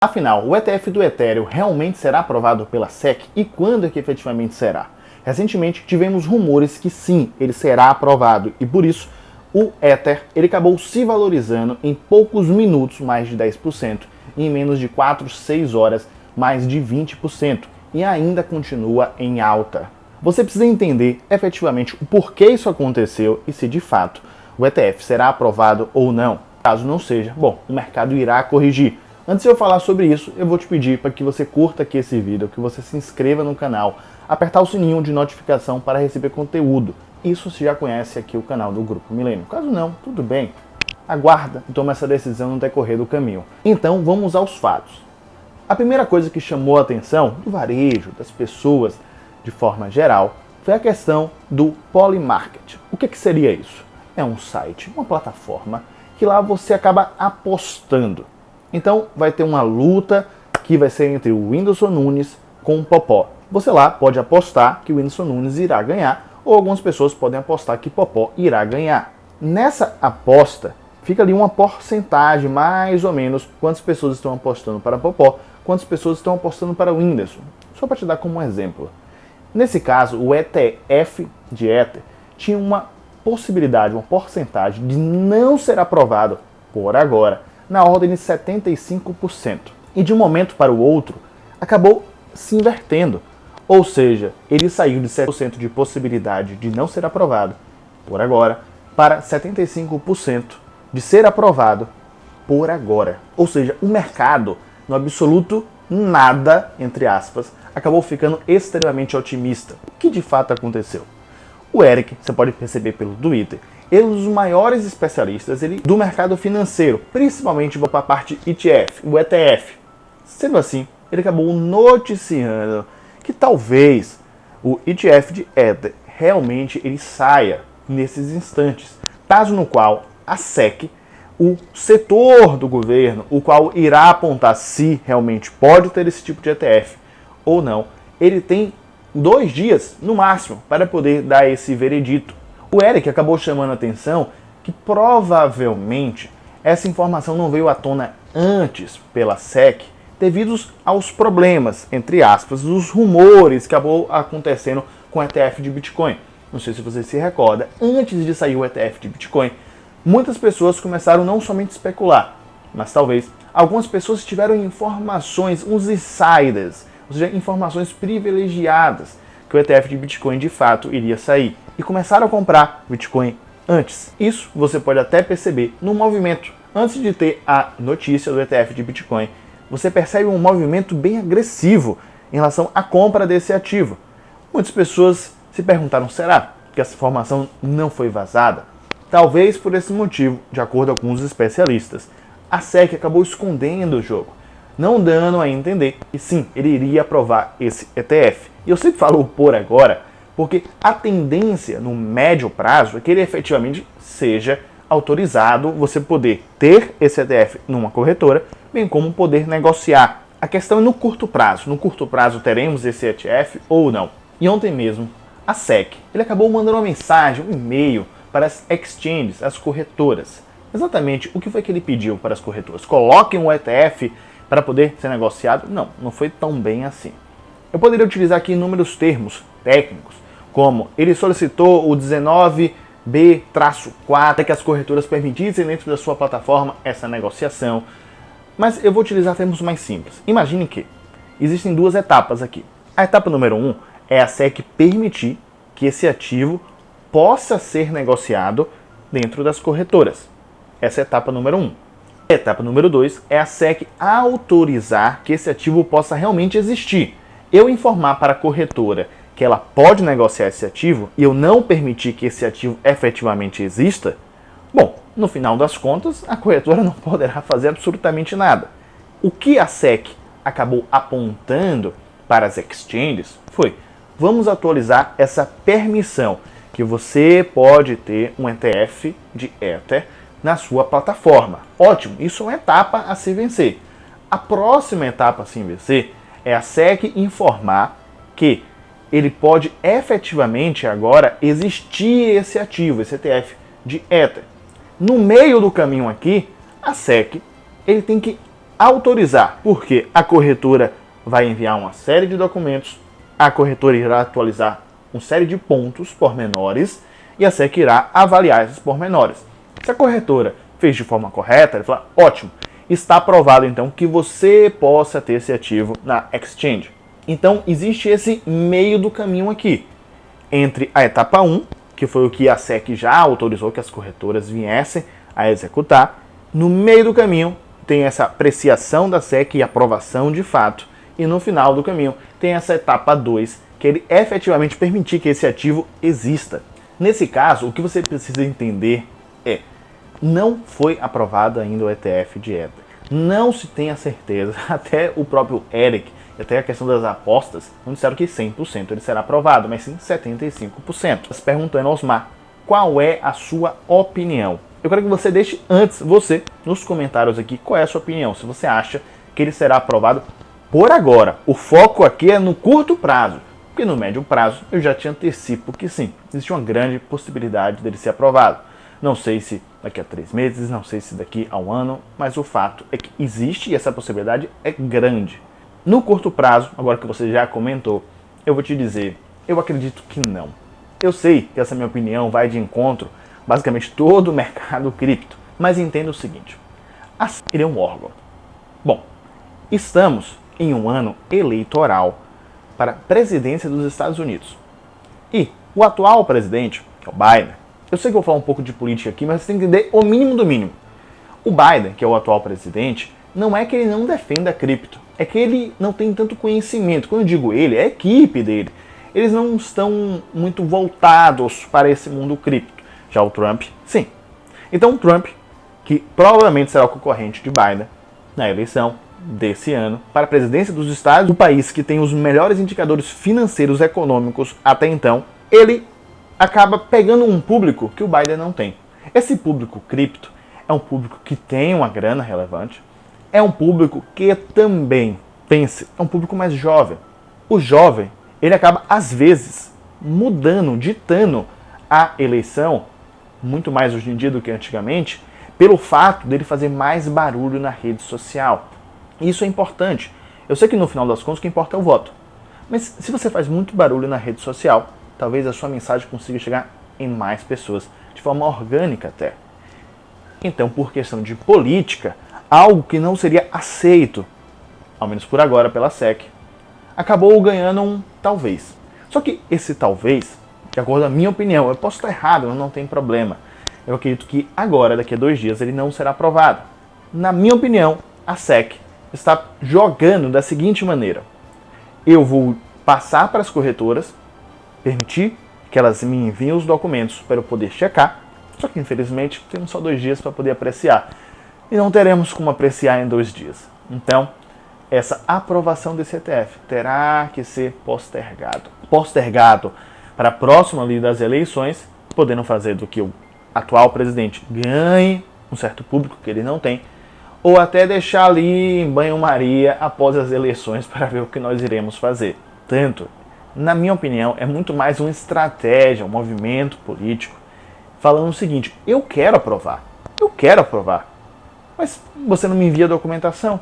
Afinal, o ETF do Ethereum realmente será aprovado pela SEC e quando é que efetivamente será? Recentemente tivemos rumores que sim, ele será aprovado e por isso o Ether ele acabou se valorizando em poucos minutos mais de 10%, e em menos de 4, 6 horas mais de 20% e ainda continua em alta. Você precisa entender efetivamente o porquê isso aconteceu e se de fato o ETF será aprovado ou não. Caso não seja, bom, o mercado irá corrigir. Antes de eu falar sobre isso, eu vou te pedir para que você curta aqui esse vídeo, que você se inscreva no canal, apertar o sininho de notificação para receber conteúdo. Isso se já conhece aqui o canal do Grupo Milênio. Caso não, tudo bem. Aguarda e toma essa decisão no decorrer do caminho. Então vamos aos fatos. A primeira coisa que chamou a atenção do varejo, das pessoas de forma geral, foi a questão do Polymarket. O que seria isso? É um site, uma plataforma, que lá você acaba apostando. Então vai ter uma luta que vai ser entre o Whindersson Nunes com o Popó. Você lá pode apostar que o Whindersson Nunes irá ganhar, ou algumas pessoas podem apostar que Popó irá ganhar. Nessa aposta, fica ali uma porcentagem, mais ou menos, quantas pessoas estão apostando para Popó, quantas pessoas estão apostando para o Whindersson. Só para te dar como um exemplo. Nesse caso, o ETF de Ether tinha uma possibilidade, uma porcentagem de não ser aprovado por agora, na ordem de 75%. E de um momento para o outro, acabou se invertendo. Ou seja, ele saiu de 7% de possibilidade de não ser aprovado por agora, para 75% de ser aprovado por agora. Ou seja, o mercado, no absoluto nada, entre aspas, acabou ficando extremamente otimista. O que de fato aconteceu? O Eric, você pode perceber pelo Twitter, ele é um dos maiores especialistas do mercado financeiro, principalmente para a parte ETF, o ETF. Sendo assim, ele acabou noticiando que talvez o ETF de Ether realmente ele saia nesses instantes, caso no qual a SEC, o setor do governo, o qual irá apontar se realmente pode ter esse tipo de ETF ou não, ele tem 2 dias no máximo para poder dar esse veredito. O Eric acabou chamando a atenção que provavelmente essa informação não veio à tona antes pela SEC devido aos problemas, entre aspas, dos rumores que acabou acontecendo com o ETF de Bitcoin. Não sei se você se recorda, antes de sair o ETF de Bitcoin, muitas pessoas começaram não somente a especular, mas talvez algumas pessoas tiveram informações, uns insiders, ou seja, informações privilegiadas que o ETF de Bitcoin de fato iria sair e começaram a comprar Bitcoin antes. Isso você pode até perceber no movimento. Antes de ter a notícia do ETF de Bitcoin, você percebe um movimento bem agressivo em relação à compra desse ativo. Muitas pessoas se perguntaram, será que essa informação não foi vazada? Talvez por esse motivo, de acordo com os especialistas, a SEC acabou escondendo o jogo, não dando a entender que sim, ele iria aprovar esse ETF. E eu sempre falo por agora, porque a tendência no médio prazo é que ele efetivamente seja autorizado, você poder ter esse ETF numa corretora, bem como poder negociar. A questão é no curto prazo. No curto prazo teremos esse ETF ou não? E ontem mesmo, a SEC, ele acabou mandando uma mensagem, um e-mail para as exchanges, as corretoras. Exatamente o que foi que ele pediu para as corretoras? Coloquem um ETF para poder ser negociado? Não, não foi tão bem assim. Eu poderia utilizar aqui inúmeros termos técnicos, como ele solicitou o 19B-4 para que as corretoras permitissem dentro da sua plataforma essa negociação. Mas eu vou utilizar termos mais simples. Imagine que existem 2 etapas aqui. A etapa número 1 é a SEC permitir que esse ativo possa ser negociado dentro das corretoras. Essa é a etapa número 1. A etapa número 2 é a SEC autorizar que esse ativo possa realmente existir. Eu informar para a corretora que ela pode negociar esse ativo e eu não permitir que esse ativo efetivamente exista, bom, no final das contas, a corretora não poderá fazer absolutamente nada. O que a SEC acabou apontando para as exchanges foi: vamos atualizar essa permissão que você pode ter um ETF de Ether na sua plataforma. Ótimo, isso é uma etapa a se vencer. A próxima etapa a se vencer é a SEC informar que ele pode efetivamente agora existir esse ativo, esse ETF de Ether. No meio do caminho aqui, a SEC ele tem que autorizar, porque a corretora vai enviar uma série de documentos, a corretora irá atualizar uma série de pontos pormenores e a SEC irá avaliar esses pormenores. Se a corretora fez de forma correta, ele fala, ótimo, está aprovado então que você possa ter esse ativo na exchange. Então existe esse meio do caminho aqui, entre a etapa 1, que foi o que a SEC já autorizou que as corretoras viessem a executar. No meio do caminho tem essa apreciação da SEC e aprovação de fato. E no final do caminho tem essa etapa 2, que ele efetivamente permitir que esse ativo exista. Nesse caso, o que você precisa entender é, não foi aprovado ainda o ETF de Ether. Não se tem a certeza, até o próprio Eric, até a questão das apostas, não disseram que 100% ele será aprovado, mas sim 75%. Mas perguntando ao Osmar, qual é a sua opinião? Eu quero que você deixe antes, você, nos comentários aqui, qual é a sua opinião. Se você acha que ele será aprovado por agora. O foco aqui é no curto prazo, porque no médio prazo eu já te antecipo que sim, existe uma grande possibilidade dele ser aprovado. Não sei se daqui a 3 meses, não sei se daqui a 1 ano, mas o fato é que existe e essa possibilidade é grande. No curto prazo, agora que você já comentou, eu vou te dizer, eu acredito que não. Eu sei que essa minha opinião vai de encontro, basicamente todo o mercado cripto, mas entenda o seguinte, a SEC é um órgão. Bom, estamos em um ano eleitoral para a presidência dos Estados Unidos. E o atual presidente, que é o Biden, eu sei que eu vou falar um pouco de política aqui, mas você tem que entender o mínimo do mínimo. O Biden, que é o atual presidente, não é que ele não defenda a cripto, é que ele não tem tanto conhecimento. Quando eu digo ele, é a equipe dele. Eles não estão muito voltados para esse mundo cripto. Já o Trump, sim. Então o Trump, que provavelmente será o concorrente de Biden na eleição desse ano para a presidência dos Estados, o país que tem os melhores indicadores financeiros econômicos até então, ele acaba pegando um público que o Biden não tem. Esse público cripto é um público que tem uma grana relevante, é um público que também, pense, é um público mais jovem. O jovem, ele acaba às vezes mudando, ditando a eleição, muito mais hoje em dia do que antigamente, pelo fato dele fazer mais barulho na rede social. Isso é importante. Eu sei que no final das contas o que importa é o voto. Mas se você faz muito barulho na rede social, talvez a sua mensagem consiga chegar em mais pessoas, de forma orgânica até. Então, por questão de política, algo que não seria aceito, ao menos por agora pela SEC, acabou ganhando um talvez. Só que esse talvez, de acordo com a minha opinião, eu posso estar errado, não tem problema. Eu acredito que agora, daqui a 2 dias, ele não será aprovado. Na minha opinião, a SEC está jogando da seguinte maneira. Eu vou passar para as corretoras, permitir que elas me enviem os documentos para eu poder checar, só que infelizmente temos só 2 dias para poder apreciar. E não teremos como apreciar em 2 dias. Então, essa aprovação desse ETF terá que ser postergado. Postergado para a próxima ali das eleições, podendo fazer do que o atual presidente ganhe um certo público que ele não tem, ou até deixar ali em banho-maria após as eleições para ver o que nós iremos fazer. Tanto, na minha opinião, é muito mais uma estratégia, um movimento político, falando o seguinte, eu quero aprovar, mas você não me envia a documentação.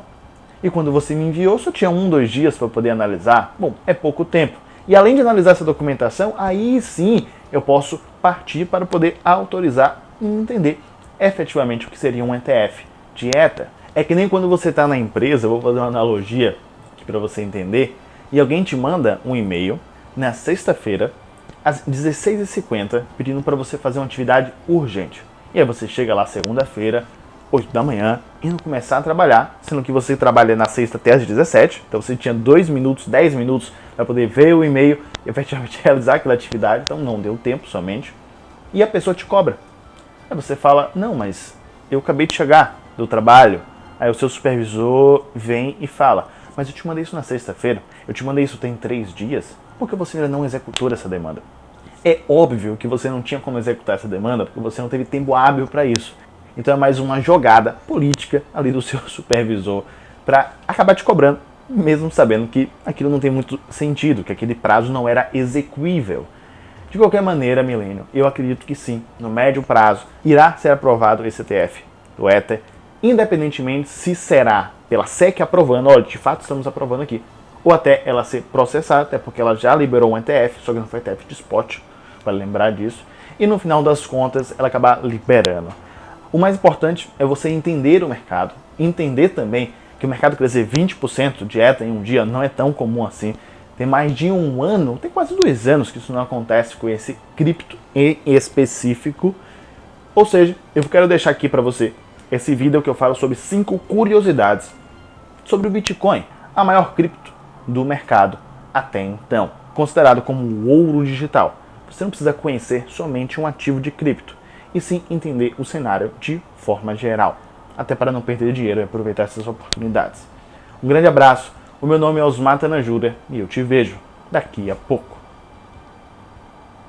E quando você me enviou, só tinha 1, 2 dias para poder analisar. Bom, é pouco tempo. E além de analisar essa documentação, aí sim eu posso partir para poder autorizar e entender efetivamente o que seria um ETF de Ether. É que nem quando você está na empresa, eu vou fazer uma analogia aqui para você entender, e alguém te manda um e-mail na sexta-feira, às 16h50, pedindo para você fazer uma atividade urgente. E aí você chega lá segunda-feira, 8 da manhã, indo começar a trabalhar, sendo que você trabalha na sexta até às 17, então você tinha 2 minutos, 10 minutos para poder ver o e-mail e efetivamente realizar aquela atividade, então não deu tempo somente. E a pessoa te cobra. Aí você fala, não, mas eu acabei de chegar do trabalho. Aí o seu supervisor vem e fala, mas eu te mandei isso na sexta-feira, eu te mandei isso tem 3 dias, porque você ainda não executou essa demanda. É óbvio que você não tinha como executar essa demanda, porque você não teve tempo hábil para isso. Então é mais uma jogada política ali do seu supervisor para acabar te cobrando, mesmo sabendo que aquilo não tem muito sentido, que aquele prazo não era execuível. De qualquer maneira, Milênio, eu acredito que sim, no médio prazo, irá ser aprovado esse ETF do Ether, independentemente se será pela SEC aprovando, olha, de fato estamos aprovando aqui, ou até ela ser processada, até porque ela já liberou um ETF, só que não foi ETF de spot, para lembrar disso, e no final das contas ela acabar liberando. O mais importante é você entender o mercado, entender também que o mercado crescer 20% de ETA em um dia não é tão comum assim. Tem mais de um ano, tem quase 2 anos que isso não acontece com esse cripto em específico. Ou seja, eu quero deixar aqui para você esse vídeo que eu falo sobre 5 curiosidades sobre o Bitcoin, a maior cripto do mercado até então, considerado como o ouro digital. Você não precisa conhecer somente um ativo de cripto, e sim entender o cenário de forma geral, até para não perder dinheiro e aproveitar essas oportunidades. Um grande abraço, o meu nome é Osmar Tanajura e eu te vejo daqui a pouco.